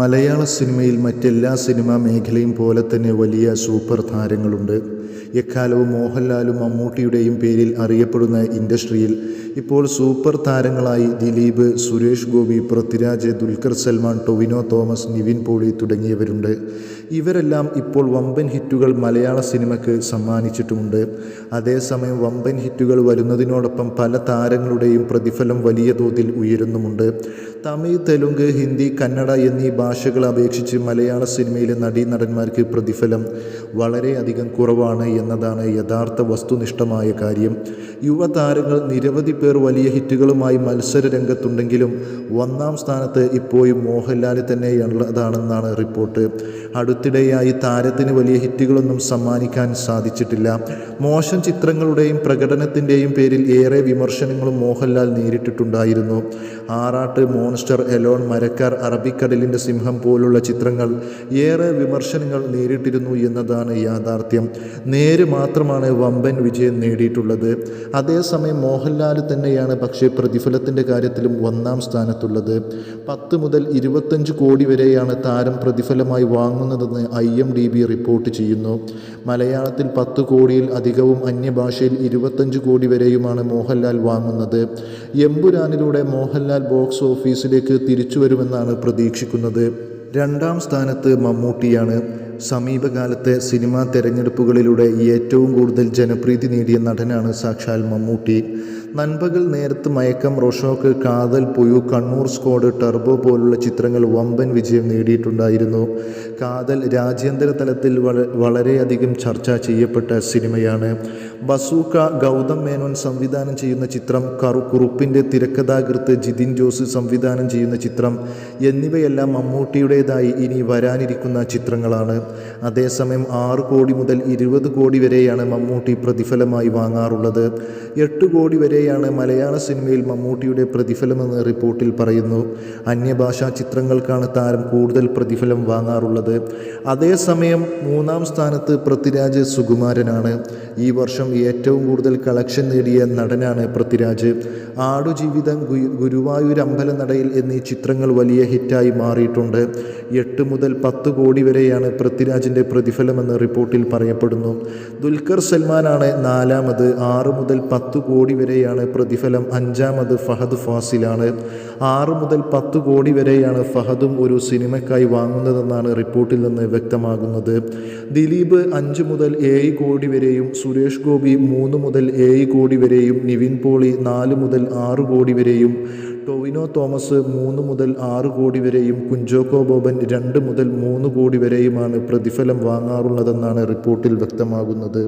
മലയാള സിനിമയിൽ മറ്റെല്ലാ സിനിമാ മേഖലയും പോലെ തന്നെ വലിയ സൂപ്പർ താരങ്ങളുണ്ട്. എക്കാലവും മോഹൻലാലും മമ്മൂട്ടിയുടെയും പേരിൽ അറിയപ്പെടുന്ന ഇൻഡസ്ട്രിയിൽ ഇപ്പോൾ സൂപ്പർ താരങ്ങളായി ദിലീപ്, സുരേഷ് ഗോപി, പൃഥ്വിരാജ്, ദുൽഖർ സൽമാൻ, ടൊവിനോ തോമസ്, നിവിൻ പോളി തുടങ്ങിയവരുണ്ട്. ഇവരെല്ലാം ഇപ്പോൾ വമ്പൻ ഹിറ്റുകൾ മലയാള സിനിമയ്ക്ക് സമ്മാനിച്ചിട്ടുമുണ്ട്. അതേസമയം വമ്പൻ ഹിറ്റുകൾ വരുന്നതിനോടൊപ്പം പല താരങ്ങളുടെയും പ്രതിഫലം വലിയ തോതിൽ ഉയരുന്നുമുണ്ട്. തമിഴ്, തെലുങ്ക്, ഹിന്ദി, കന്നഡ എന്നീ ഭാഷകൾ അപേക്ഷിച്ച് മലയാള സിനിമയിലെ നടീനടന്മാർക്ക് പ്രതിഫലം വളരെയധികം കുറവാണ് എന്നതാണ് യഥാർത്ഥ വസ്തുനിഷ്ഠമായ കാര്യം. യുവതാരങ്ങൾ നിരവധി പേർ വലിയ ഹിറ്റുകളുമായി മത്സര രംഗത്തുണ്ടെങ്കിലും ഒന്നാം സ്ഥാനത്ത് ഇപ്പോഴും മോഹൻലാൽ തന്നെയുള്ളതാണെന്നാണ് റിപ്പോർട്ട്. അടുത്തിടെയായി താരത്തിന് വലിയ ഹിറ്റുകളൊന്നും സമ്മാനിക്കാൻ സാധിച്ചിട്ടില്ല. മോശം ചിത്രങ്ങളുടെയും പ്രകടനത്തിൻ്റെയും പേരിൽ ഏറെ വിമർശനങ്ങളും മോഹൻലാൽ നേരിട്ടിട്ടുണ്ടായിരുന്നു. ആറാട്ട്, മോൺസ്റ്റർ, എലോൺ, മരക്കാർ, അറബിക്കടലിൻ്റെ സിംഹം പോലുള്ള ചിത്രങ്ങൾ ഏറെ വിമർശനങ്ങൾ നേരിട്ടിരുന്നു എന്നതാണ് യാഥാർത്ഥ്യം. നേര് മാത്രമാണ് വമ്പൻ വിജയം നേടിയിട്ടുള്ളത്. അതേസമയം മോഹൻലാൽ തന്നെയാണ് പക്ഷേ പ്രതിഫലത്തിൻ്റെ കാര്യത്തിലും ഒന്നാം സ്ഥാനത്തുള്ളത്. 10 മുതൽ 25 കോടി വരെയാണ് താരം പ്രതിഫലമായി വാങ്ങുന്നതെന്ന് IMDb റിപ്പോർട്ട് ചെയ്യുന്നു. മലയാളത്തിൽ 10 കോടിയിൽ അധികവും, അന്യഭാഷയിൽ 25 കോടി വരെയുമാണ് മോഹൻലാൽ വാങ്ങുന്നത്. എമ്പുരാനിലൂടെ മോഹൻലാൽ ബോക്സ് ഓഫീസിലേക്ക് തിരിച്ചുവരുമെന്നാണ് പ്രതീക്ഷിക്കുന്നത്. രണ്ടാം സ്ഥാനത്ത് മമ്മൂട്ടിയാണ്. സമീപകാലത്തെ സിനിമാ തെരഞ്ഞെടുപ്പുകളിലൂടെ ഏറ്റവും കൂടുതൽ ജനപ്രീതി നേടിയ നടനാണ് സാക്ഷാൽ മമ്മൂട്ടി. നൻപകൽ നേരത്ത്, മയക്കം, റൊഷോക്ക്, കാതൽ, പുയു, കണ്ണൂർ സ്ക്വാഡ്, ടർബോ പോലുള്ള ചിത്രങ്ങൾ വമ്പൻ വിജയം നേടിയിട്ടുണ്ടായിരുന്നു. കാതൽ രാജ്യാന്തര തലത്തിൽ വളരെയധികം ചർച്ച ചെയ്യപ്പെട്ട സിനിമയാണ്. ബസൂക്ക, ഗൗതം മേനോൻ സംവിധാനം ചെയ്യുന്ന ചിത്രം, കുറുപ്പിൻ്റെ തിരക്കഥാകൃത്ത് ജിതിൻ ജോസ് സംവിധാനം ചെയ്യുന്ന ചിത്രം എന്നിവയെല്ലാം മമ്മൂട്ടിയുടേതായി ഇനി വരാനിരിക്കുന്ന ചിത്രങ്ങളാണ്. അതേസമയം 6 കോടി മുതൽ 20 കോടി വരെയാണ് മമ്മൂട്ടി പ്രതിഫലമായി വാങ്ങാറുള്ളത്. 8 കോടി വരെയാണ് മലയാള സിനിമയിൽ മമ്മൂട്ടിയുടെ പ്രതിഫലമെന്ന് റിപ്പോർട്ടിൽ പറയുന്നു. അന്യഭാഷാ ചിത്രങ്ങൾക്കാണ് താരം കൂടുതൽ പ്രതിഫലം വാങ്ങാറുള്ളത്. അതേസമയം 3-ാം സ്ഥാനത്ത് പൃഥ്വിരാജ് സുകുമാരനാണ്. ഈ വർഷം ഏറ്റവും കൂടുതൽ കളക്ഷൻ നേടിയ നടനാണ് പൃഥ്വിരാജ്. ആടുജീവിതം, ഗുരുവായൂർ അമ്പലനടയിൽ എന്നീ ചിത്രങ്ങൾ വലിയ ഹിറ്റായി മാറിയിട്ടുണ്ട്. 8 മുതൽ 10 കോടി വരെയാണ് പൃഥ്വിരാജിൻ്റെ പ്രതിഫലമെന്ന് റിപ്പോർട്ടിൽ പറയപ്പെടുന്നു. ദുൽഖർ സൽമാനാണ് 4-മത്. 6 മുതൽ 10 കോടി വരെയാണ് പ്രതിഫലം. 5-മത് ഫഹദ് ഫാസിലാണ്. 6 മുതൽ 10 കോടി വരെയാണ് ഫഹദും ഒരു സിനിമയ്ക്കായി വാങ്ങുന്നതെന്നാണ് റിപ്പോർട്ടിൽ നിന്ന് വ്യക്തമാകുന്നത്. ദിലീപ് 5 മുതൽ 7 കോടി വരെയും, സുരേഷ് ഗോപി 3 മുതൽ 7 കോടി വരെയും, നിവിൻ പോളി 4 മുതൽ 6 കോടി വരെയും, ടൊവിനോ തോമസ് 3 മുതൽ 6 കോടി വരെയും, കുഞ്ചാക്കോ ബോബൻ 2 മുതൽ 3 കോടി വരെയുമാണ് പ്രതിഫലം വാങ്ങാറുള്ളതെന്നാണ് റിപ്പോർട്ടിൽ വ്യക്തമാകുന്നത്.